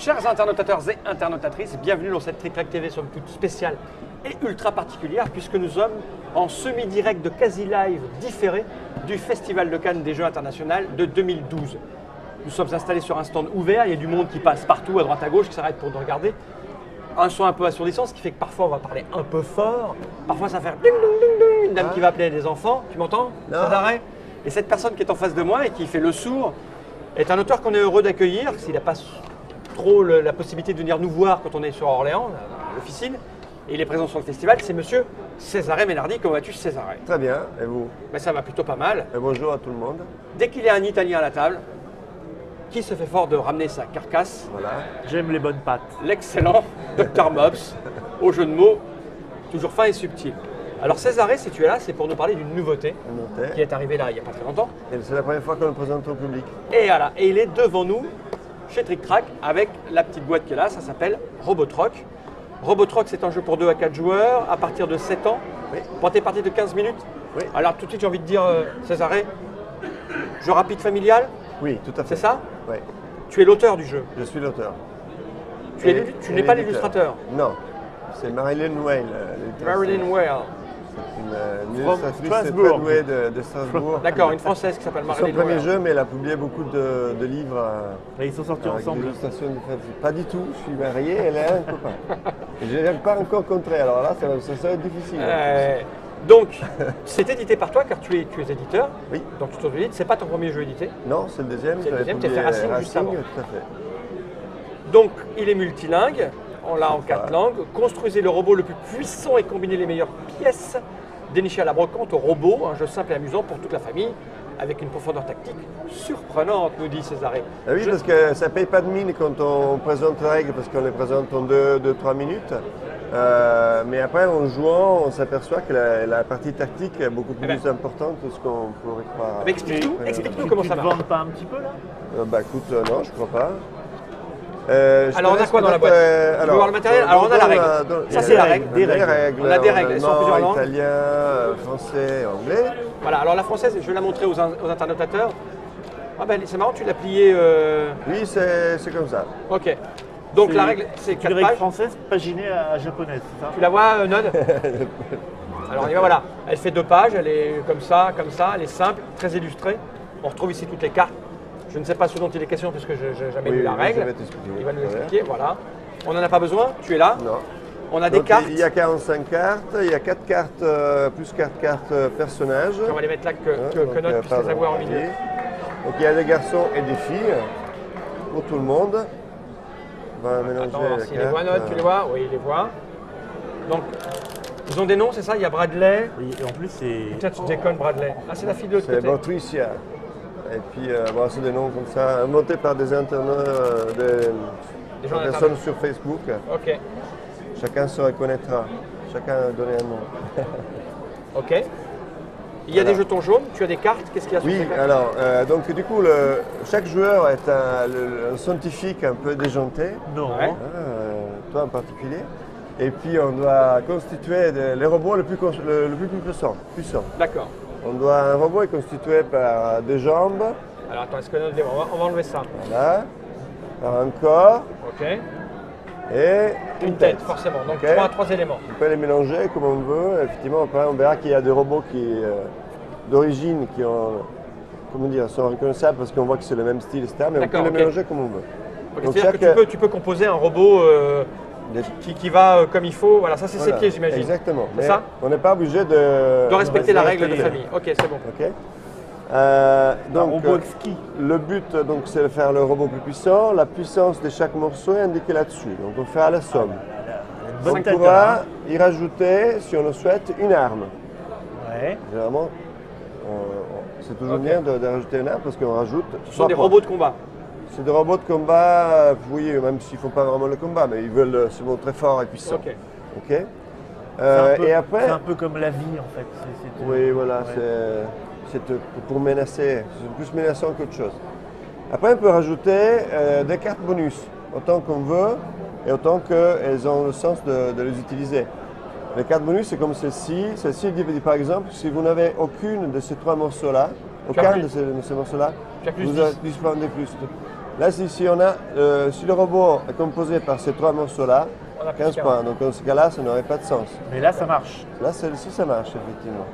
Chers internautateurs et internautatrices, bienvenue dans cette Trick Track TV somme toute spéciale et ultra particulière puisque nous sommes en semi-direct de quasi-live différé du Festival de Cannes des Jeux internationaux de 2012. Nous sommes installés sur un stand ouvert, il y a du monde qui passe partout, à droite à gauche, qui s'arrête pour nous regarder. Un son un peu assourdissant, ce qui fait que parfois on va parler un peu fort, parfois ça va faire ding ding ding ding, une dame qui va appeler des enfants, tu m'entends? Sans arrêt. Et cette personne qui est en face de moi et qui fait le sourd est un auteur qu'on est heureux d'accueillir, s'il n'a pas trop la possibilité de venir nous voir quand on est sur Orléans, l'officine, et il est présent sur le festival, c'est monsieur Cesare Menardi. Comment vas-tu, Cesare? Très bien, et vous? Ben, ça va plutôt pas mal. Et bonjour à tout le monde. Dès qu'il y a un Italien à la table, qui se fait fort de ramener sa carcasse? Voilà. J'aime les bonnes pâtes. L'excellent Dr Mops, au jeu de mots, toujours fin et subtil. Alors Cesare, si tu es là, c'est pour nous parler d'une nouveauté qui est arrivée là il n'y a pas très longtemps. Et c'est la première fois qu'on le présente au public. Et voilà, et il est devant nous chez Trick Track avec la petite boîte qui est là, ça s'appelle Robotrock. Robotrock, c'est un jeu pour 2 à 4 joueurs à partir de 7 ans, Oui. pour des parties de 15 minutes. Oui. Alors tout de suite, j'ai envie de dire, Cesare, jeu rapide familial, Oui, tout à fait. c'est ça? Oui, Tu es l'auteur du jeu, je suis l'auteur. tu n'es pas l'illustrateur. Non, c'est Marilyn Weil. Marilyn Ware. C'est une From illustratrice Strasbourg. très douée de Strasbourg. D'accord, une française qui s'appelle C'est son Marilyn premier Ware. jeu, mais elle a publié beaucoup de livres Et ils sont sortis avec ensemble. des illustrations différentes. Pas du tout, je suis marié, elle a un copain. Et je ne l'ai pas encore rencontré, alors là, ça va être difficile. Donc, c'est édité par toi car tu es éditeur. Oui. Donc tu t'auto-édites, c'est pas ton premier jeu édité. Non, c'est le deuxième. C'est le j'avais deuxième, t'as publié fait Racing juste avant. Tout à fait. Donc, il est multilingue, on l'a en 4 Voilà. langues. Construisez le robot le plus puissant et combinez les meilleures pièces. Dénichez à la brocante au robot, un jeu simple et amusant pour toute la famille, avec une profondeur tactique surprenante, nous dit Cesare. Ah oui, parce que ça ne paye pas de mine quand on présente les règles, parce qu'on les présente en 2-3 minutes. Mais après, en jouant, on s'aperçoit que la partie tactique est beaucoup plus importante que ce qu'on pourrait croire. Mais explique-nous Tu comment te ça marche. vantes pas un petit peu là? Bah écoute, non, je crois pas. Alors, on a quoi dans la boîte? Tu veux voir le matériel? Alors, on a la règle. Ça, c'est la règle. Des règles. On a des règles, elles sont en plusieurs langues. Italien, français, anglais. Voilà, alors la française, je vais la montrer aux internautateurs. Ah ben, c'est marrant, tu l'as pliée. Oui, c'est comme ça. Ok. Donc la règle, c'est une 4 règle pages. française paginée à japonaise, c'est ça? Tu la vois, Nod? Alors on y va, voilà. Elle fait 2 pages, elle est comme ça, elle est simple, très illustrée. On retrouve ici toutes les cartes. Je ne sais pas ce dont il est question parce que je n'ai jamais lu la Oui, règle. je vais t'expliquer. Il va nous Voilà. expliquer, voilà. On n'en a pas besoin, tu es là. Non. On a des Donc, cartes. il y a 45 cartes, il y a 4 cartes, plus 4 cartes personnages. On va les mettre là que Donc, Nod puisse les pardon, avoir au milieu. oui. Donc il y a des garçons et des filles, pour tout le monde. On va mélanger Attends, les s'il les voit, cartes. Nod, tu les vois? Oui, il les voit. Donc, ils ont des noms, c'est ça? Il y a Bradley. Et en plus, c'est. Tiens, tu déconnes, Bradley. Ah, c'est la fille de l'autre C'est côté. Patricia. Et puis, bon, c'est des noms comme ça, inventés par des internautes, des gens personnes d'Internet. sur Facebook. Ok, Chacun se reconnaîtra. Chacun a donné un nom. ok. Il y a Voilà. des jetons jaunes, tu as des cartes, qu'est-ce qu'il y a sur Oui, ces cartes? alors, donc du coup, chaque joueur est un scientifique un peu déjanté, Non. Ouais. toi en particulier. Et puis, on doit constituer les robots le plus puissants. D'accord. Un robot est constitué par 2 jambes, Alors attends, est-ce que Nod, on va enlever ça. voilà, par un corps Ok. et Une tête, forcément. Donc Ok. trois éléments. On peut les mélanger comme on veut. Effectivement, après, on verra qu'il y a des robots d'origine qui sont reconnaissables parce qu'on voit que c'est le même style, etc. Mais on D'accord, peut ok. les mélanger comme on veut. Ok, Donc, c'est-à-dire que tu peux composer un robot qui va comme il faut. Voilà, ça c'est Voilà, ses pieds, j'imagine. Exactement. C'est Mais ça on n'est pas obligé de respecter la règle de respecter. famille. Ok, c'est bon. Ok. Un Donc, robot exquis. le but, donc, c'est de faire le robot plus puissant. La puissance de chaque morceau est indiquée là-dessus. Donc, on fait à la somme. Bonne Donc, on tête, pourra hein. y rajouter, si on le souhaite, une arme. Ouais. Généralement, c'est toujours Ok. bien de rajouter une arme parce qu'on rajoute. Ce sont des robots de combat. C'est des robots de combat, oui, même s'ils ne font pas vraiment le combat, mais ils veulent se montrer forts et puissants. Ok. Ok. C'est un peu- Et après, C'est un peu comme la vie en fait. oui, voilà, Ouais. c'est pour menacer, c'est plus menaçant qu'autre chose. Après, on peut rajouter des cartes bonus, autant qu'on veut et autant qu'elles ont le sens de les utiliser. Les cartes bonus, c'est comme celle-ci. Celle-ci dit, par exemple, si vous n'avez aucune de ces 3 morceaux-là, aucun plus. de ces morceaux-là, Tu as plus vous 10. avez plus points de plus. Là, si le robot est composé par ces 3 morceaux-là, On a plus 15 qu'un. points. Donc dans ce cas-là, ça n'aurait pas de sens. Mais là, ça marche. Là, celle-ci, ça marche, effectivement.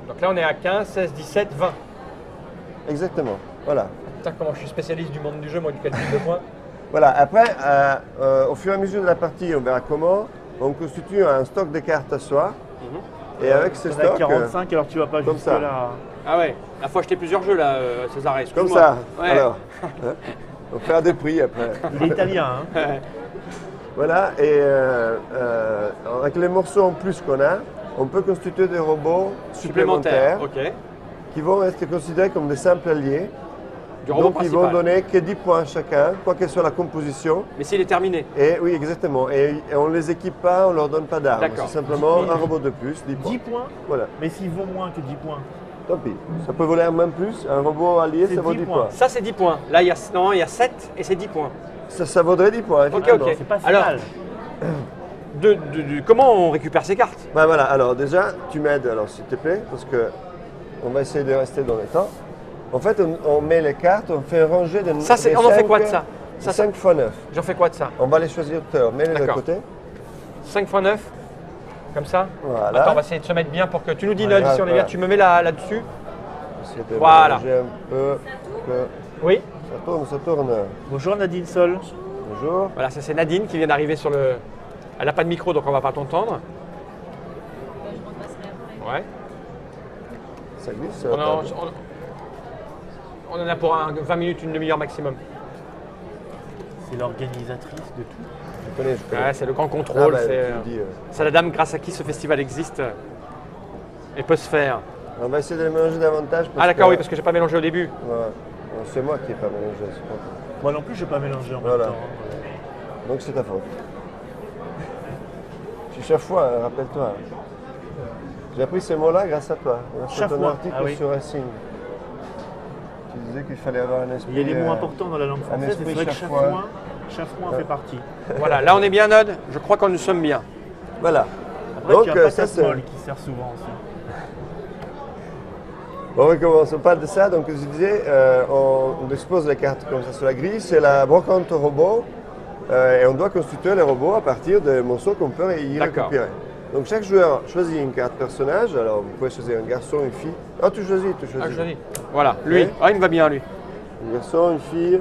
Donc là, on est à 15, 16, 17, 20. Exactement. Voilà. Putain, comment je suis spécialiste du monde du jeu, moi, du calcul de points. Voilà. Après, au fur et à mesure de la partie, on verra comment on constitue un stock de cartes à soi. Et avec ces On a stocks, 45, alors tu vas pas comme jusque ça. là. Ah ouais, il faut acheter plusieurs jeux, là, César. comme excuse-moi. ça. Ouais. Alors, on fait des prix après. Il est italien, hein. Voilà. Et avec les morceaux en plus qu'on a, on peut constituer des robots supplémentaires Ok. qui vont être considérés comme des simples alliés. Du robot Donc ils principal. vont donner que 10 points chacun, quoi que soit la composition. Mais s'il est terminé. Et oui, exactement. Et on ne les équipe pas, on ne leur donne pas d'armes. D'accord. C'est simplement 10 un robot de plus, 10 points. 10 points. Voilà, Mais s'il vaut moins que 10 points. tant pis. Ça peut voler même plus. Un robot allié, C'est ça vaut 10 10 points. points. Ça, c'est 10 points. Là, il y a 7 et c'est 10 points. Ça vaudrait 10 points, effectivement. ok. C'est pas si Alors, mal. Comment on récupère ces cartes? Ben voilà, alors déjà, tu m'aides, alors s'il te plaît, parce que on va essayer de rester dans les temps. En fait, on met les cartes, on fait un rangée de Ça, c'est- des on en fait 5, quoi de ça? Ça, 5 x 9. J'en fais quoi de ça? On va les choisir tout à l'heure. Mets-les de D'accord. côté. 5 x 9 Comme ça? Voilà. Attends, on va essayer de se mettre bien pour que. Tu nous dis, Ouais, Nod, si on est voilà. bien, tu me mets là-dessus. Essayer de Voilà. mélanger un peu, que Oui. ça tourne, ça tourne. Bonjour Nadine Sol. Bonjour. Voilà, ça c'est Nadine qui vient d'arriver sur le. Elle n'a pas de micro, donc on va pas t'entendre. Ouais. Ça glisse, ça On, va en- pas bien. on en a pour 20 minutes, une demi-heure maximum. C'est l'organisatrice de tout. Je connais. Ouais, c'est le grand contrôle. Ah, bah, c'est tu le dis, c'est la dame grâce à qui ce festival existe et peut se faire. On va essayer de les mélanger davantage. Ah d'accord, oui, parce que j'ai pas mélangé au début. Ouais. Bon, c'est moi qui n'ai pas mélangé, c'est pas toi. Moi non plus, je vais pas mélanger en Voilà. même temps. hein. Donc c'est ta faute. Chaque fois, rappelle-toi. J'ai appris ces mots-là grâce à toi. Grâce à Chaque ton fois, article ah oui. sur Racing. Tu disais qu'il fallait avoir un esprit. Il y a des mots importants dans la langue française, esprit mais c'est vrai que chafouin. chafouin fait partie. Voilà, là on est bien, Nod. Je crois qu'on nous sommes bien. Voilà. Après, Donc, tu as ça, patate c'est- molle qui sert souvent aussi. On recommence, on parle de ça. Donc, je disais, on dispose les cartes comme ça sur la grille. C'est la brocante robot. Et on doit constituer les robots à partir des morceaux qu'on peut y D'accord. récupérer. Donc, chaque joueur choisit une carte personnage. Alors, vous pouvez choisir un garçon, une fille. Ah, tu choisis. Ah, je te dis. Voilà, lui. Ouais. Ah, il me va bien, lui. Un garçon, une fille.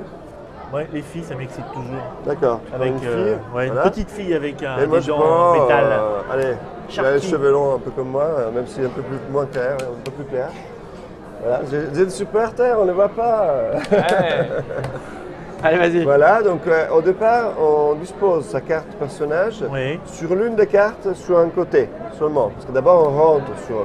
Ouais, les filles, ça m'excite toujours. D'accord. Tu prends Avec une fille. ouais, voilà. une petite fille avec Et un moi, des je dents prends, en métal. allez, j'ai les Sharky. cheveux longs un peu comme moi, même si un peu plus, moins clair, un peu plus clair. Voilà, j'ai une super terre, on ne les voit pas. Ouais. Allez, vas-y. Voilà, donc au départ, on dispose sa carte personnage Oui. sur l'une des cartes sur un côté seulement. Parce que d'abord, on rentre sur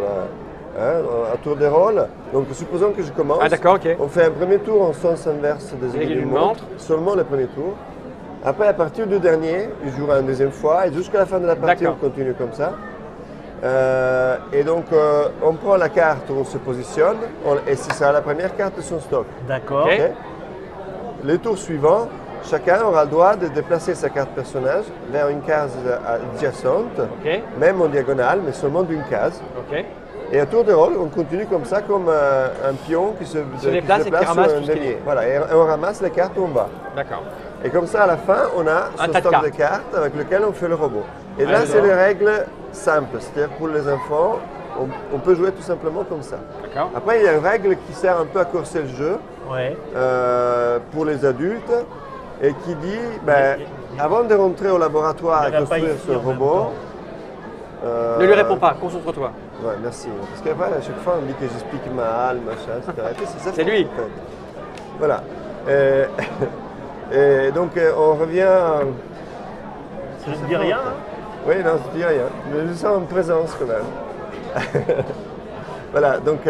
un tour des rôles. Donc supposons que je commence. Ah, d'accord, ok. On fait un premier tour en sens inverse des aiguilles d'une montre, seulement le premier tour. Après, à partir du dernier, il jouera une deuxième fois et jusqu'à la fin de la partie, on D'accord. continue comme ça. Et donc, on prend la carte où on se positionne et ce sera la première carte de son stock. D'accord. Ok. Ok. Les tours suivants, chacun aura le droit de déplacer sa carte personnage vers une case adjacente, Ok. même en diagonale, mais seulement d'une case. Ok. Et à tour de rôle, on continue comme ça, comme un pion qui se déplace et qui ramasse sur tout un ce qu'il denier. est. Voilà, et on ramasse les cartes où on va. D'accord. Et comme ça, à la fin, on a Un ce tas de stock cartes. de cartes avec lequel on fait le robot. Et Ah, là, c'est d'accord. les règles simples. C'est-à-dire pour les enfants, on peut jouer tout simplement comme ça. D'accord. Après, il y a une règle qui sert un peu à corser le jeu Ouais. pour les adultes et qui dit, ben, avant de rentrer au laboratoire Il et y en a pas construire ici ce en même robot... temps. Ne lui réponds pas, concentre-toi. Ouais, merci. Parce qu'après, à chaque fois, on me dit que j'explique mal, machin, etc. Et puis, ça, C'est lui. en fait. Voilà. Et donc, on revient... Ça ne dit rien, hein. Oui, non, je dis rien. Mais je sens en présence quand même. Voilà, donc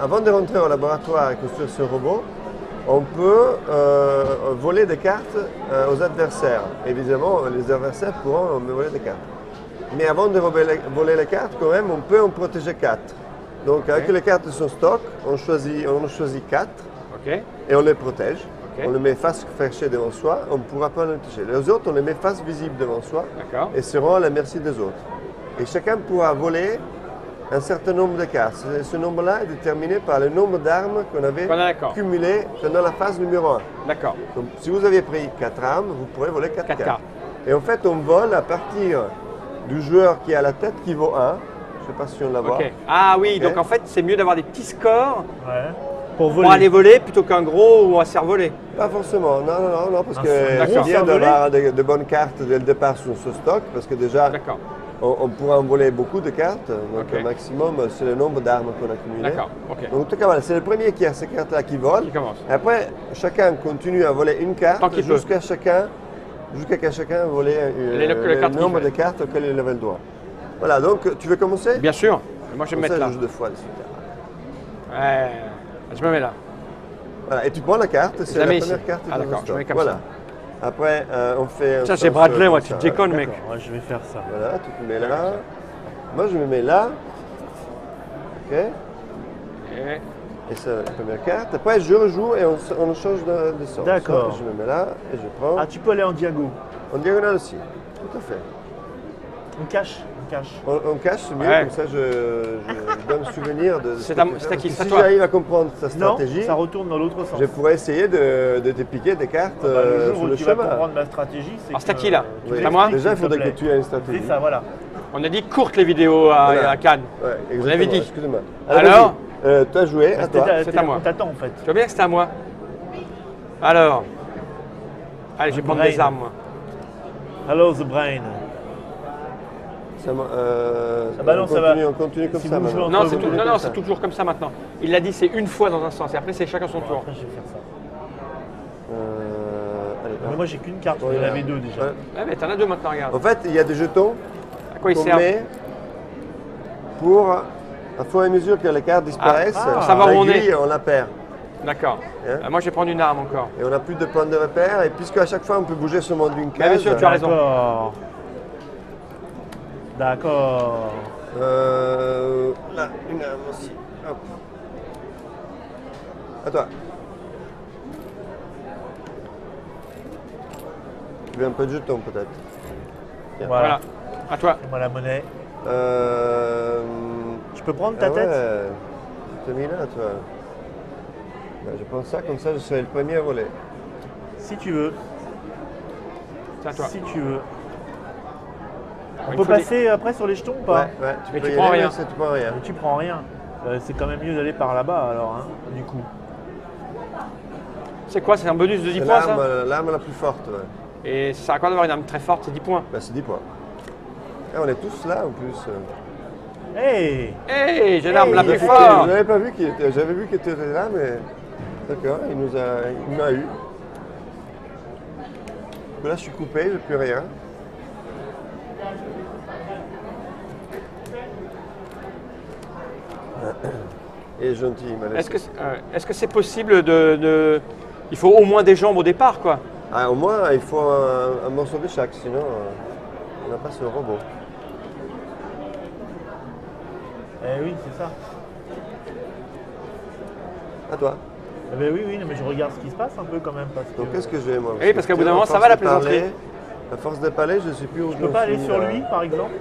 avant de rentrer au laboratoire et construire ce robot, on peut voler des cartes aux adversaires. Évidemment, les adversaires pourront me voler des cartes. Mais avant de voler les cartes, quand même, on peut en protéger 4. Donc, avec les cartes de son stock, on en choisit 4 Ok. et on les protège. Ok. On les met face cachée devant soi, on ne pourra pas les toucher. Les autres, on les met face visible devant soi D'accord. et seront à la merci des autres. Et chacun pourra voler un certain nombre de cartes. Ce nombre-là est déterminé par le nombre d'armes qu'on avait Voilà, d'accord. cumulées pendant la phase numéro 1. D'accord. Donc, si vous aviez pris 4 armes, vous pourrez voler 4 Quatre cartes. cartes. Et en fait, on vole à partir du joueur qui a la tête qui vaut 1. Je ne sais pas si on la voit. Ok. Ah oui, Ok. donc en fait, c'est mieux d'avoir des petits scores Ouais. Pour voler. pour aller voler plutôt qu'un gros ou un cerf-volé. Pas forcément, non, parce Un que d'accord. c'est bien cerf-volé. d'avoir de bonnes cartes dès le départ sur ce stock, parce que déjà, D'accord. on pourra en voler beaucoup de cartes. Donc, Ok. le maximum, c'est le nombre d'armes qu'on a cumulées. D'accord. Ok. Donc, en tout cas, voilà, c'est le premier qui a ces cartes-là qui vole. Qui commence. Après, chacun continue à voler une carte Tant qu'il peut. jusqu'à ce que chacun vole Le carte le qu'il nombre fait. de cartes auxquelles il avait le droit. Voilà, donc tu veux commencer? Bien sûr. Moi, je vais me Comme mettre ça, là. je joue 2 fois dessus. Ouais. Je me mets là. Voilà, et tu prends la carte, Je c'est la la mets première ici. carte Ah, de d'accord, ton je mets stock. comme Voilà. Après, on fait un Tiens, j'ai sens, Bradley, moi, comme tu ça. déconnes, mec. D'accord, ouais, je vais faire ça. Voilà, tu te mets là. Moi, je me mets là. OK. Et- Et c'est la première carte. Après, je rejoue et on change de sens. D'accord. Je me mets là et je prends. Ah, tu peux aller en diago. En diagonale aussi. Tout à fait. On cache. On cache. On cache, c'est mieux, Ouais. comme ça je donne souvenir de ce C'est que à- tu fais. c'est à Parce qui? que C'est à si toi. j'arrive à comprendre ta Non, stratégie, ça retourne dans l'autre sens. je pourrais essayer de te piquer des cartes Ah bah, le jour sur où le tu vas chemin. comprendre ma stratégie, c'est Alors, c'est que, à qui, là tu Oui. C'est à moi m'expliques, Déjà, il s'il te faudrait que plaît. tu aies une stratégie. C'est ça, voilà. On a dit courtes les vidéos Voilà. à Cannes. Ouais, Vous l'avez dit. Excuse-moi. Alors vas-y. Tu as joué, à toi. C'est à moi. On t'attend en fait. Tu vois bien que c'était à moi. Alors. Allez, je vais prendre brain. des armes, moi. Hello the brain. Ça, Ah bah non, on ça continue, va. on continue comme Si ça vous jouez maintenant. entre Non, c'est vous, tout- vous non, êtes non, comme c'est ça. toujours comme ça maintenant. Il l'a dit, c'est une fois dans un sens. Et après, c'est chacun son tour. Après, je vais faire ça. Allez, Mais moi j'ai qu'une carte, Ouais, vous en avez deux déjà. ouais. Ouais, mais t'en as deux maintenant, regarde. En fait, il y a des jetons À quoi ils qu'on servent met pour, à fur et à mesure que les cartes disparaissent, Ah, pour savoir où on la est. grille, on la perd. D'accord. Hein Moi, je vais prendre une arme encore. Et on n'a plus de points de repère. Et puisque à chaque fois on peut bouger seulement d'une Mais case, bien sûr, tu as raison. D'accord. D'accord. là, une arme aussi. Hop. À toi. Tu veux un peu de jetons peut-être. Tiens. Voilà. Voilà. À toi. Fais-moi la monnaie. Je peux prendre ta ah tête ouais, tu t'es mis là, toi. Ben, je prends ça, comme ça je serai le premier à voler. Si tu veux. C'est à toi. Si tu veux. On Il peut faut des- passer après sur les jetons ou pas Ouais, Mais peux tu y prends aller, rien. mais tu prends rien. Mais tu prends rien. C'est quand même mieux d'aller par là-bas alors, hein, du coup. C'est quoi? C'est un bonus de 10 C'est points, ça? l'arme la plus forte. Ouais. Et ça sert à quoi d'avoir une arme très forte? C'est 10 points. Ben, c'est 10 points. Et on est tous là en plus. Hey Hé, j'ai l'arme la Hey, plus il a fait forte! Je n'avais pas vu qu'il était. J'avais vu qu'il était là, mais. D'accord, il m'a eu. Là, je suis coupé, je n'ai plus rien. Et gentil, il m'a laissé. Est-ce que c'est possible Il faut au moins des jambes au départ, quoi. Ah, au moins, il faut un morceau de chaque, sinon on n'a pas ce robot. Eh oui, c'est ça. À toi. Eh ben oui, oui, non, mais je regarde ce qui se passe un peu quand même parce que. Donc, qu'est-ce que je vais, moi Oui, parce qu'à bout d'un à moment, ça force va, la de parler- plaisanterie. À force de parler, je ne sais plus où Je peux pas aller sur lui, par exemple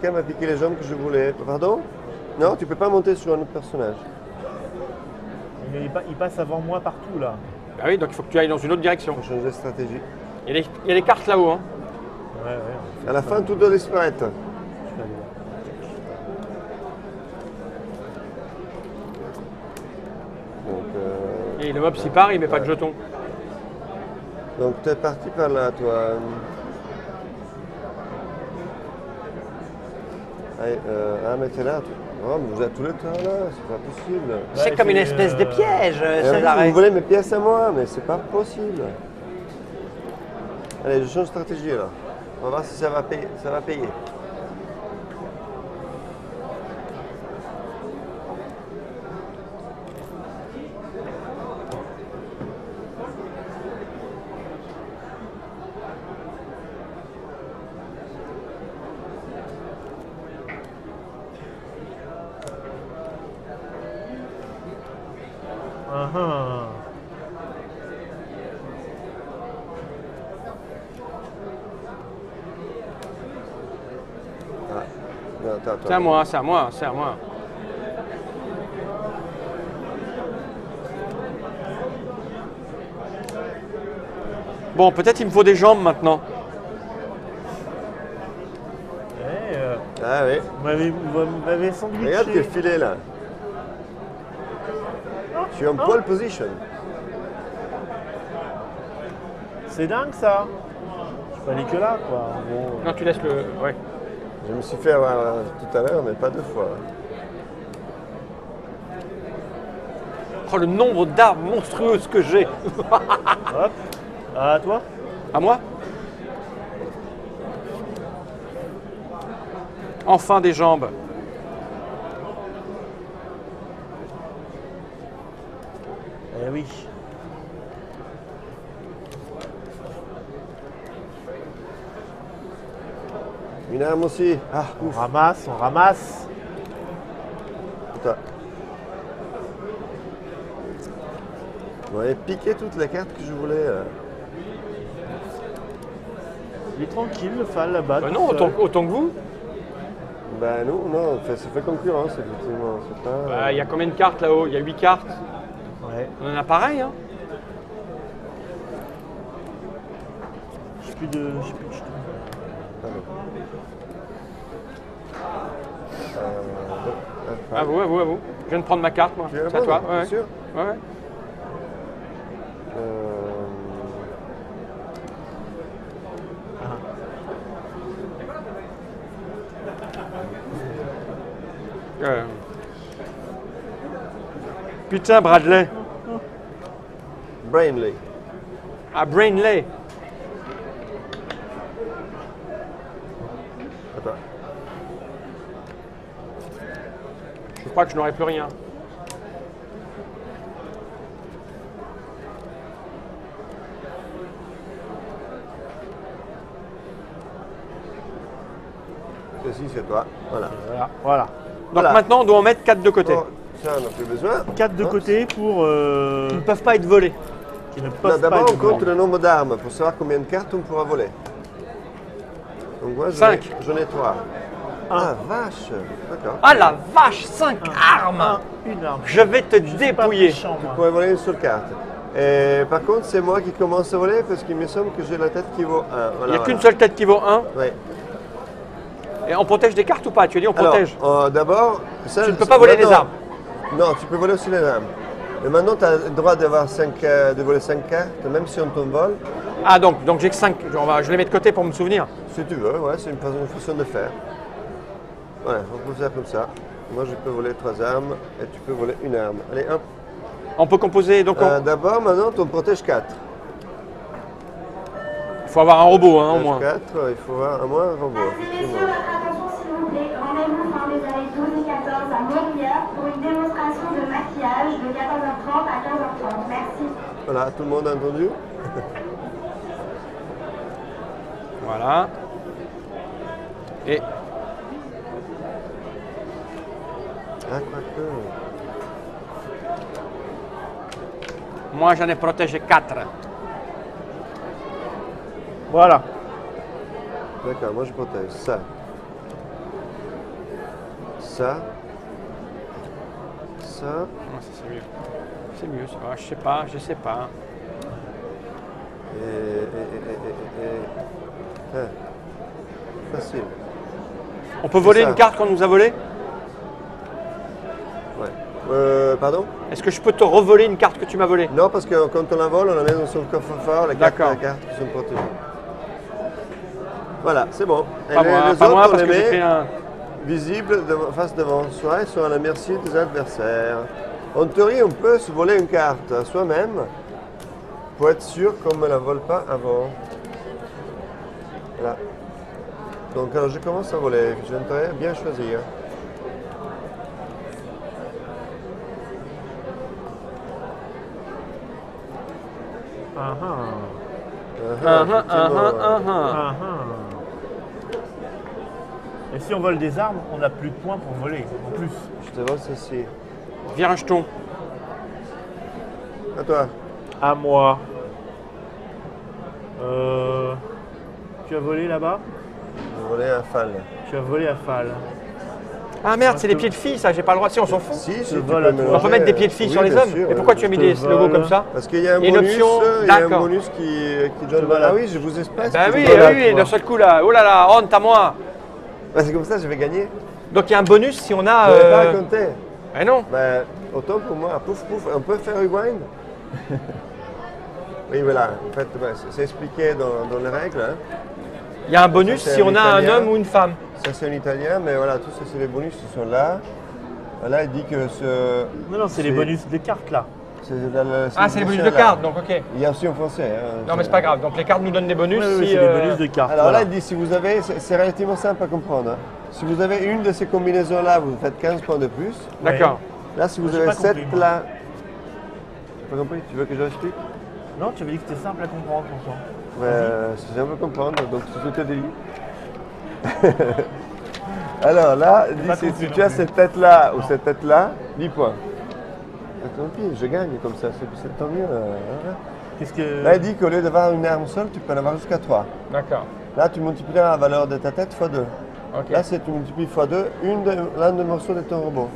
Quelqu'un m'a piqué les jambes que je voulais. Pardon? Non, tu peux pas monter sur un autre personnage. Mais il passe avant moi partout là. Bah oui, donc il faut que tu ailles dans une autre direction. Faut changer de stratégie. Il y a des cartes là-haut, hein. Ouais, ouais. À la fin, tout doit disparaître. Je vais aller voir. Donc, Et le mob s'y part, il met pas de jetons. tu es parti par là, toi. Allez, mais t'es là. Oh, mais vous êtes tous les temps là, c'est pas possible. C'est Ouais, comme une c'est, espèce de piège, Et en sans plus, arrêt. vous volez mes pièces à moi, mais c'est pas possible. Allez, je change de stratégie là. On va voir si ça va payer. Ça va payer. Ah, ah. Non, attends, C'est à moi, c'est à moi, c'est à moi. Bon, peut-être il me faut des jambes maintenant. Eh, Ah oui. vous m'avez sandwiché. Regarde quel filet là. Je suis en pole position. C'est dingue ça. Je suis pas allé que là, quoi. En gros. Non, tu laisses le... Ouais. Je me suis fait avoir tout à l'heure, mais pas 2 fois. Oh, le nombre d'arbres monstrueuses que j'ai. Hop. À toi. À moi? Enfin des jambes. Eh oui. Une arme aussi. Ah, On ramasse, on ramasse. putain. Vous m'avez piqué toutes les cartes que je voulais. Il est tranquille, le Fall là-bas. Bah tout non, seul. autant que vous. Ben non, ça fait concurrence effectivement. C'est pas. Bah, il y a combien de cartes là-haut? Il y a 8 cartes. Ouais. On en a pareil, hein. Je sais plus de jetons. Pardon. À vous, à vous, à vous. Je viens de prendre ma carte, moi. Tu veux C'est à toi. prendre, bien sûr. Ouais, ouais. Putain, Bradley. Brainley. Ah, Brainley. Attends. Je crois que je n'aurai plus rien. Ceci, c'est toi. Voilà. Voilà. Voilà. Donc Voilà. maintenant, on doit en mettre 4 de côté. Bon, ça, on n'a plus besoin. 4 de Hein? côté pour. Ils ne peuvent pas être volés. Qui ne Non, peuvent pas d'abord, être on compte volés. le nombre d'armes pour savoir combien de cartes on pourra voler. Donc moi, Cinq. j'en ai 3. Ah, vache. D'accord. Ah la vache, 5 armes. Une arme. Je vais te Je suis pas dépouiller. méchant, Tu moi. pourrais voler une seule carte. Et par contre, c'est moi qui commence à voler parce qu'il me semble que j'ai la tête qui vaut 1. Il n'y a qu'une seule tête qui vaut 1. Oui. Et on protège des cartes ou pas? Tu as dit on protège. Alors, d'abord, ça, Tu ne peux pas voler les armes. Non, tu peux voler aussi les armes. Mais maintenant, tu as le droit d'avoir de voler 5 cartes, même si on t'en vole. Ah donc j'ai que 5. Je les mets de côté pour me souvenir. Si tu veux, ouais, c'est une façon de faire. Voilà, on peut faire comme ça. Moi, je peux voler 3 armes et tu peux voler une arme. Allez, hop. On peut composer, donc D'abord, maintenant, on protège 4. il faut avoir un robot hein, au moins. 4, il faut avoir à moins un robot. Merci messieurs, effectivement. votre attention s'il vous plaît. Rendez-vous fin des allées 12 et 14 à Molière pour une démonstration de maquillage de 14h30 à 15h30. Merci. Voilà, tout le monde a entendu? Voilà. Et Ah, quoique. moi j'en ai protégé 4. Voilà. D'accord, moi je protège ça. Ça. Ça. Non, ça, c'est mieux. C'est mieux, ça va. Je sais pas. Ah, facile. On peut voler ça. une carte qu'on nous a volée? Ouais. Pardon? Est-ce que je peux te revoler une carte que tu m'as volée? Non, parce que quand on la vole, on la met dans son coffre-fort, les D'accord. cartes qui sont protégées. Voilà, c'est bon. Et Pas les moi, autres, pas moi on parce les que j'ai met fait un... visibles face devant soi et sont à la merci des adversaires. En théorie, on peut se voler une carte à soi-même pour être sûr qu'on ne me la vole pas avant. Voilà. Donc alors je commence à voler. J'aimerais bien choisir. Ah ah. Effectivement. Ah ah. Et si on vole des armes, on n'a plus de points pour voler, en plus. Je te vole ceci. Vire un jeton. À toi. À moi. Tu as volé là-bas? Je vais voler un fal. Tu as volé à Fall. Ah merde, c'est les pieds de filles, ça, j'ai pas le droit. Si, on s'en fout. Si, Je tu vole peux à toi. mélanger. On peut mettre des pieds de filles Oui, sur les bien hommes. sûr, Et pourquoi tu as mis je te des logos vole. comme ça? Parce qu'il y a un Il y a une bonus, option, il y a un d'accord. bonus qui donne. Voilà. Ah oui, je vous expresse. Bah oui, Voilà, oui, toi. d'un seul coup là. Oh là là, honte à moi. Bah, c'est comme ça, je vais gagner. Donc il y a un bonus si on a. Je ne vais pas raconter. Eh non. Bah, autant pour moi, pouf pouf, on peut faire rewind. Oui, voilà. En fait, bah, c'est expliqué dans les règles. Hein. Il y a un bonus Ça, c'est si on a un italien. homme ou une femme. Ça, c'est en italien, mais voilà, tout ça, c'est les bonus qui sont là. Là, il dit que ce. Non, c'est les bonus des cartes là. Ah, c'est les bonus de là. cartes, donc ok. Il y a aussi en français. Hein, Non, mais c'est pas grave. Donc les cartes nous donnent des bonus. Oui, oui, si, c'est les bonus de cartes. Alors voilà. là, il dit si vous avez, c'est relativement simple à comprendre. Hein. Si vous avez une de ces combinaisons-là, vous faites 15 points de plus. D'accord. Là, si vous J'ai avez pas compris, cette moi. là. T'as pas compris? Tu veux que je l'explique? Non, tu avais dit que c'était simple à comprendre pourtant. C'est simple à comprendre, donc c'est tout est dit. Alors là, il dit, pas si compris tu non as plus. cette tête-là ou cette tête-là, 10 points. Tant pis, je gagne comme ça, c'est tant mieux. Qu'est-ce que. Là, il dit qu'au lieu d'avoir une arme seule, tu peux en avoir jusqu'à 3. D'accord. Là, tu multiplies la valeur de ta tête x 2. Ok. Là, c'est tu multiplies x 2 l'un des morceaux de ton robot.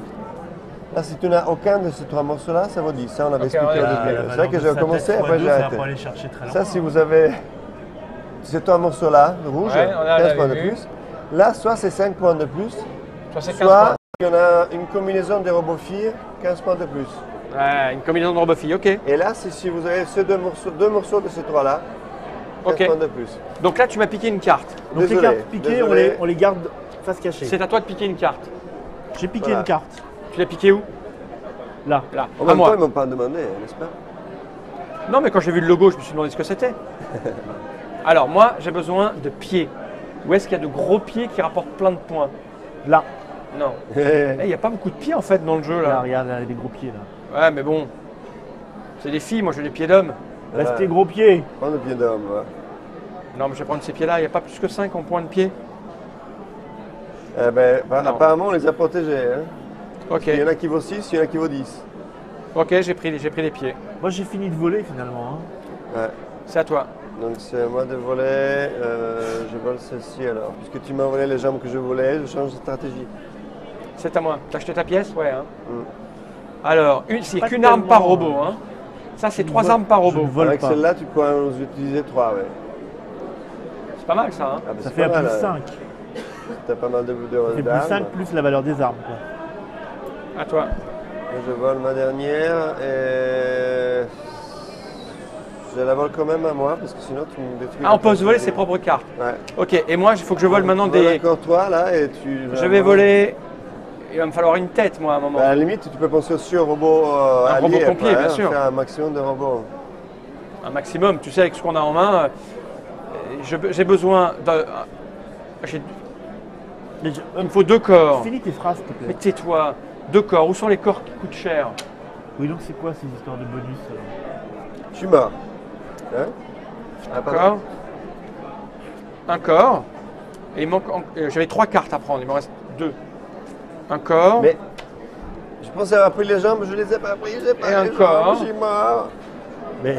Là, si tu n'as aucun de ces 3 morceaux-là, ça vaut 10. Ça, on avait Ok, expliqué ouais, au la- début. la C'est vrai valeur que de j'ai sa commencé, tête après fois j'ai deux, ça va arrêté. pas aller chercher très Ça, loin. si vous avez ces 3 morceaux-là, rouge, Ouais, on a 15 points de vu. plus. Là, soit c'est 5 points de plus, Soit c'est 15 soit points. il y en a une combinaison des robots filles, 15 points de plus. Ouais, une combinaison de robot-fille, ok. Et là, c'est si vous avez ces deux morceaux de ces 3-là, 15 Ok. points de plus. Donc là, tu m'as piqué une carte. Donc les Désolé, cartes piquées, désolé. on les garde face cachée. C'est à toi de piquer une carte. J'ai piqué Voilà. une carte. Tu l'as piqué où? Là. Là. En À même temps, moi. ils ne m'ont pas demandé, n'est-ce pas? Non, mais quand j'ai vu le logo, je me suis demandé ce que c'était. Alors, moi, j'ai besoin de pieds. Où est-ce qu'il y a de gros pieds qui rapportent plein de points? Là. Non. Il n'y a pas beaucoup de pieds en fait dans le jeu Là, là. regarde, là, les gros pieds là. Ouais, mais bon. C'est des filles, moi j'ai des pieds d'homme. Restez gros pieds. Prends le pied d'homme. Ouais. Non, mais je vais prendre ces pieds-là. Il n'y a pas plus que 5 en points de pied. Eh ben, Non. apparemment, on les a protégés. Hein. Ok. Il y en a qui vaut 6, il y en a qui vaut 10. Ok, j'ai pris les pieds. Moi j'ai fini de voler finalement. Hein. Ouais. C'est à toi. Donc c'est à moi de voler. Je vole celle-ci alors. Puisque tu m'as volé les jambes que je voulais, je change de stratégie. C'est à moi. T'as acheté ta pièce? Ouais. Hein. Mm. Alors, c'est Pas qu'une arme par tellement, robot. Hein. Ça, c'est Je 3 vole- armes par je robot. ne vole Avec pas. celle-là, tu peux en utiliser 3. Ouais. C'est pas mal ça. Hein. Ah, bah, Ça c'est fait un pas plus mal, 5. T'as pas mal de Ça fait plus d'armes. 5 plus la valeur des armes. Quoi. À toi. Et je vole ma dernière et je la vole quand même à moi parce que sinon tu me détruis. Ah, on peut se voler ses propres cartes. Ouais. Ok, et moi, il faut que je vole maintenant Tu voles des. encore toi là et tu. Je vais voler. Il va me falloir une tête, moi, à un moment. Bah, à la limite, tu peux penser aussi au robot Un allié robot pompier, après, bien hein, sûr. faire un maximum de robots. Un maximum, tu sais, avec ce qu'on a en main. J'ai besoin de. Mais Il me faut 2 corps. Finis tes phrases, s'il te Mais plaît. tais-toi. 2 corps. Où sont les corps qui coûtent cher? Oui, donc c'est quoi ces histoires de bonus Je suis mort. Hein Ah, Un pardon. corps. Un corps. Et il manque. J'avais 3 cartes à prendre. Il me reste 2. Un corps. Mais je pensais avoir pris les jambes, je les ai pas pris, j'ai pas Et les encore. jambes, je suis mort. Mais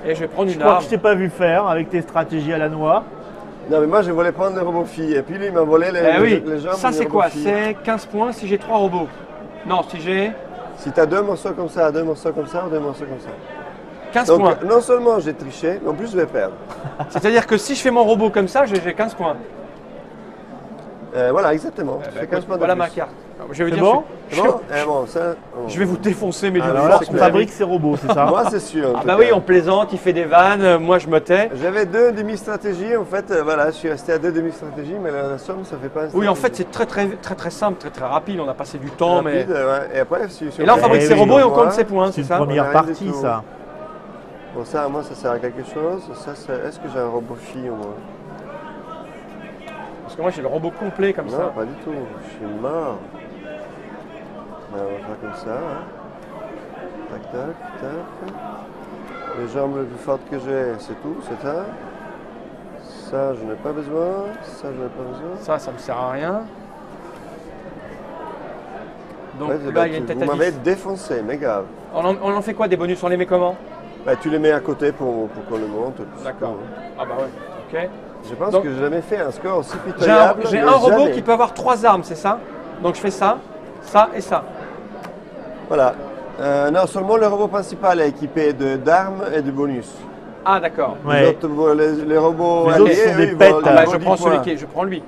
Et je vais prendre je une crois que arme. je t'ai pas vu faire avec tes stratégies à la noix. Non mais moi je voulais prendre les robots filles et puis lui il m'a volé les, Eh oui. les jambes. Ça, des c'est robots quoi? filles. C'est 15 points si j'ai 3 robots. Non, si j'ai Si tu as 2 morceaux comme ça, 2 morceaux comme ça ou 2 morceaux comme ça. 15 Donc points. non seulement j'ai triché, mais en plus je vais perdre. C'est-à-dire que si je fais mon robot comme ça, j'ai 15 points. Voilà, exactement. Tu fais 15 points de Voilà plus. ma carte. Je vais C'est dire, bon je, C'est bon bon, ça, bon. je vais vous défoncer mes Alors lieux. là, Alors, c'est on clair. fabrique ces robots, c'est ça? Moi c'est sûr. en Ah tout bah cas. oui, on plaisante, il fait des vannes, moi je me tais. J'avais 2 demi-stratégies, en fait, voilà, je suis resté à 2 demi-stratégies, mais la somme ça fait pas une Oui, en fait, stratégie. c'est très simple, très rapide. On a passé du temps, mais. Rapide, ouais. Et après, si Et là, on fabrique Eh ses oui, robots et on moi, compte ses points, C'est c'est une ça? première rien du partie, tout. ça. Bon, ça, moi, ça sert à quelque chose. Ça, est-ce que j'ai un robot fille au moins? Parce que moi, j'ai le robot complet comme Non, ça. pas du tout. Je suis mort. Ben, on va faire comme ça. Hein. Tac, tac, tac. Les jambes les plus fortes que j'ai, c'est tout, c'est ça. Ça, je n'ai pas besoin. Ça, je n'ai pas besoin. Ça me sert à rien. Donc Ouais, là, il y a une tête vous à m'avez 10. défoncé, mais grave. On en fait quoi des bonus? On les met comment? Bah, tu les mets à côté pour qu'on le monte. tout ça, D'accord. hein. Ah bah ouais, ok. Je pense Donc, que j'ai jamais fait un score aussi J'ai pitoyable. j'ai mais un robot jamais. qui peut avoir 3 armes, c'est ça? Donc je fais ça, ça et ça. Voilà. Non, seulement le robot principal est équipé d'armes et de bonus. Ah d'accord. Ouais. Les, autres, les robots Les alliés, autres sont eux, des ils pets. volent- Ah ils bah, volent je 10 prends celui points. qui est, je prends lui.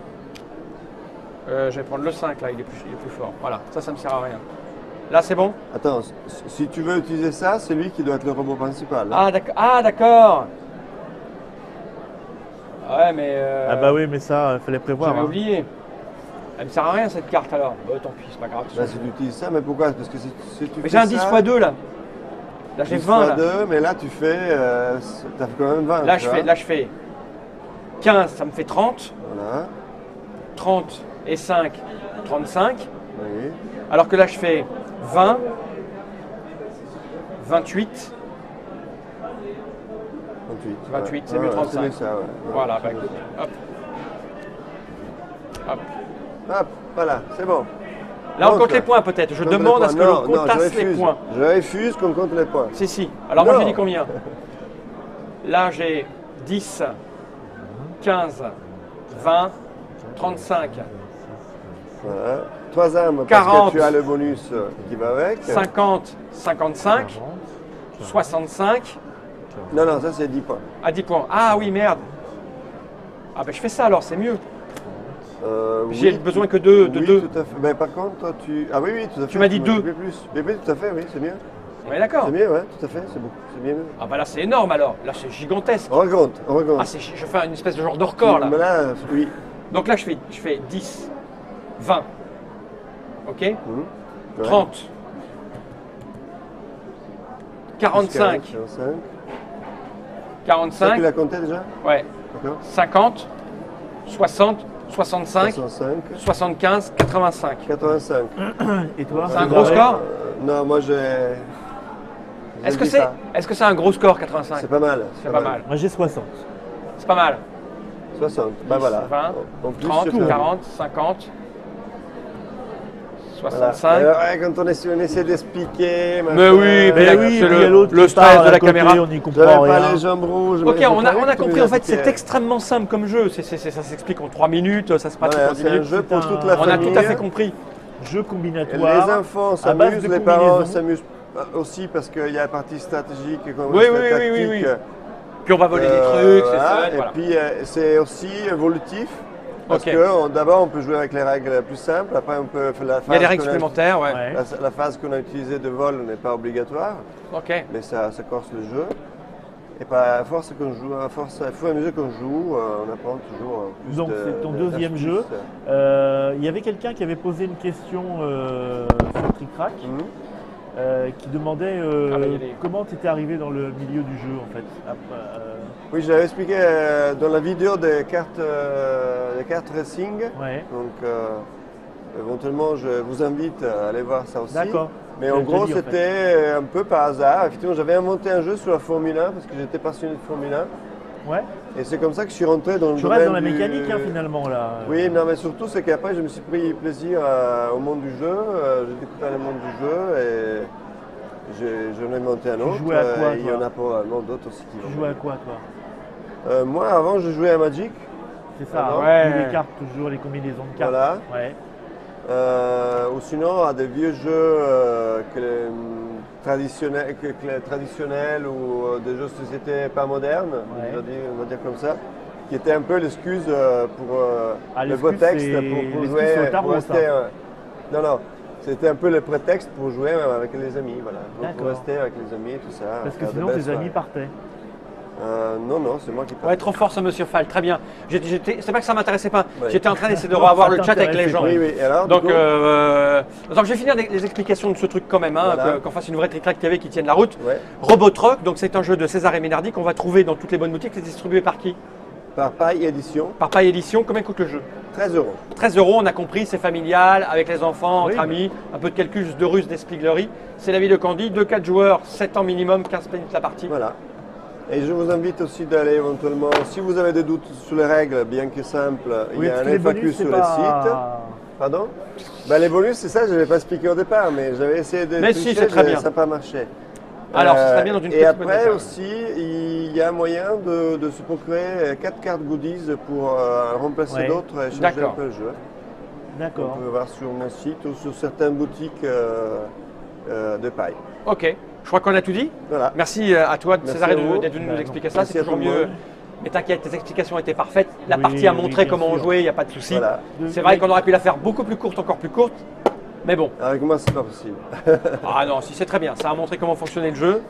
Je vais prendre le 5 là, il est plus fort. Voilà, ça me sert à rien. Là c'est bon? Attends, si tu veux utiliser ça, c'est lui qui doit être le robot principal. hein. Ah d'accord. Ah d'accord. Ouais mais. Ah bah oui, mais ça, fallait prévoir. J'avais hein. oublié. Elle me sert à rien cette carte alors. Bah, tant pis, c'est pas grave. Bah, si tu utilises ça, mais pourquoi? Parce que si tu Mais fais j'ai un 10 ça, x 2 là. Là j'ai 10 20 fois là. 2, mais là tu fais, t'as fait quand même 20. Là tu je vois. fais 15, ça me fait 30. Voilà, 30 et 5, 35. oui. Alors que là je fais 20, 28. 28, c'est mieux 35. C'est mieux ça, ouais. Voilà, bah écoute, hop. Hop. Hop, voilà, c'est bon. Là on Donc, compte les points peut-être. Je compte les demande points. à ce que Non, l'on non, comptasse les points. Je refuse qu'on compte les points. Si. Alors moi Non. j'ai dit combien? Là j'ai 10, 15, 20, 35, Voilà. 3 armes, parce 40. que tu as le bonus qui va avec. 50, 55, 65, Non, non, ça c'est 10 points. à 10 points. Ah oui, merde. Ah ben je fais ça alors, c'est mieux. J'ai Oui, besoin que de oui, deux. tout à fait. Mais par contre, tu... Ah oui, tout à fait. Tu m'as dit me deux. fais plus. Mais oui, tout à fait, oui, c'est mieux. On est d'accord? C'est mieux, ouais, tout à fait, c'est beaucoup. C'est mieux. Ah bah là c'est énorme alors. Là c'est gigantesque. On recompte, on recompte. Ah, je fais une espèce de genre de record là. Mais là, oui. Donc là je fais 10, 20, ok, Ouais. 30, 45, 45. 45, Ça, tu l'as compté déjà? ouais, D'accord. 50, 60, 65, 65. 75, 85. 85. Et toi C'est un gros score? Non, moi j'ai. Est-ce je dis pas. que c'est un gros score 85? C'est pas mal. C'est pas mal. Moi j'ai 60. C'est pas mal. 60. Ben voilà. 20, En plus, 30, je fais- 40, 50, Voilà. 65. Alors, ouais, quand on essaie d'expliquer. Mais oui, mais Mais là, oui, c'est puis il y a le l'autre qui stress parle de à la côté, caméra. on n'y comprend J'avais pas rien. les jambes rouges. Ok, mais on j'ai a, pas on a vu que compris. tu En fait, c'est m'expliquais. extrêmement simple comme jeu. Ça s'explique en 3 minutes, ça se pratique Voilà, en 10 c'est un minutes. jeu pour C'est toute un- la On a famille. tout à fait compris. Jeu Et combinatoire. les enfants à base s'amusent, de les parents combinaisons. s'amusent aussi parce qu'il y a la partie stratégique et comme Oui, la oui, oui, tactique. oui, oui. Puis on va voler des trucs, c'est Voilà. fun, Et voilà. puis c'est aussi évolutif. Parce Ok. que d'abord on peut jouer avec les règles plus simples, après on peut faire la phase. Il y a des règles qu'on a- supplémentaires, ouais. Ouais. La phase qu'on a utilisée de vol n'est pas obligatoire, Ok. mais ça corse le jeu. Et à force qu'on joue, au fur et à mesure qu'on joue, on apprend toujours plus Donc, c'est ton deuxième d'astuces. jeu. Il y avait quelqu'un qui avait posé une question sur Trick Track Mhm. qui demandait Ah bah, il y a des- comment tu étais arrivé dans le milieu du jeu en fait. Après, Oui, je l'avais expliqué dans la vidéo des cartes racing. ouais. Donc, éventuellement, je vous invite à aller voir ça aussi. D'accord. Mais Tu en l'as déjà gros, dit, en fait. c'était un peu par hasard. Effectivement, j'avais inventé un jeu sur la Formule 1 parce que j'étais passionné de Formule 1. Ouais. Et c'est comme ça que je suis rentré dans le Tu domaine restes dans la du- mécanique hein, finalement là. Oui, non, mais surtout, c'est qu'après, je me suis pris plaisir au monde du jeu. J'ai découvert le monde du jeu et j'en ai inventé un autre. jouais à quoi, et il y toi en a probablement d'autres aussi qui Tu vont. jouais à quoi toi? Moi, avant, je jouais à Magic. C'est ça, Ah, hein, ouais. les cartes toujours, les combinaisons de cartes. Voilà. Ouais. Ou sinon à des vieux jeux traditionnels ou des jeux de société pas modernes, Ouais. on va dire comme ça, qui étaient un peu l'excuse pour Ah, le beau l'excuse, texte c'est- pour l'excuse, jouer. c'est au tarot, pour rester, ça. non, non, c'était un peu le prétexte pour jouer avec les amis, voilà. Donc, pour D'accord. rester avec les amis, tout ça. Parce que faire de sinon belles tes amis soirées. partaient. Non, non, c'est moi qui parle. Ouais, trop fort ce monsieur Fall, très bien. C'est pas que ça m'intéressait pas. Ouais. J'étais en train d'essayer de Non, revoir ça le chat avec les t'intéressait gens. pas. Oui, oui, et alors, Donc, du coup, attends, je vais finir les explications de ce truc quand même, hein, Voilà. qu'on fasse une vraie Trick Track TV qui tienne la route. ouais, Robotruck, donc c'est un jeu de César et Ménardi qu'on va trouver dans toutes les bonnes boutiques. C'est distribué par qui? par paille édition, Par Paille Édition. Combien coûte le jeu? 13 €. 13 €, on a compris, c'est familial, avec les enfants, Oui, entre amis, un peu de calcul juste de ruse, d'espiglerie. C'est la vie de Candy, 2-4 joueurs, 7 ans minimum, 15 minutes la partie. Voilà. Et je vous invite aussi d'aller éventuellement, si vous avez des doutes sur les règles, bien que simples, il Oui, y a parce un que les FAQ bonus, sur c'est le site. pas... Pardon? Ben, les bonus, c'est ça, je ne l'avais pas expliqué au départ, mais j'avais essayé de Mais si, tricher, c'est très bien. ça n'a pas marché. Alors, ce serait bien dans une Et petite après boîte de aussi, il y a moyen de se procurer 4 cartes goodies pour remplacer Ouais. d'autres et changer un D'accord. peu le jeu. D'accord. On peut voir sur mon site ou sur certaines boutiques de paille. Ok, je crois qu'on a tout dit. Voilà. Merci à toi, Merci Césarée, à vous. d'être venu nous expliquer ça. Merci C'est à toujours tout le mieux. monde. Mais t'inquiète, tes explications étaient parfaites. La Oui, partie a oui, montré bien comment on sûr. jouait, il n'y a pas de souci. Voilà. C'est vrai qu'on aurait pu la faire beaucoup plus courte, encore plus courte. Mais bon, Avec moi, c'est pas possible. ah non, si c'est très bien. Ça a montré comment fonctionnait le jeu.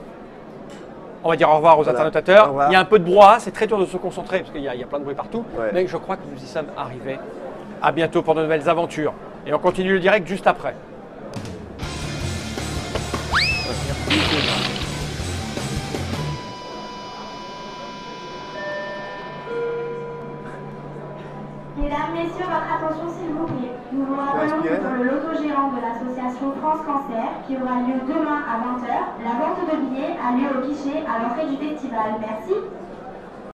On va dire au revoir aux Voilà. interlocuteurs. Au revoir. Il y a un peu de brouhaha, c'est très dur de se concentrer parce qu'il y a plein de bruit partout. Ouais. Mais je crois que nous y sommes arrivés. À bientôt pour de nouvelles aventures. Et on continue le direct juste après. Mesdames, Messieurs, votre attention s'il vous plaît. Nous vous rappelons que pour le loto géant de l'association France Cancer, qui aura lieu demain à 20h, la vente de billets a lieu au guichet à l'entrée du festival. Merci.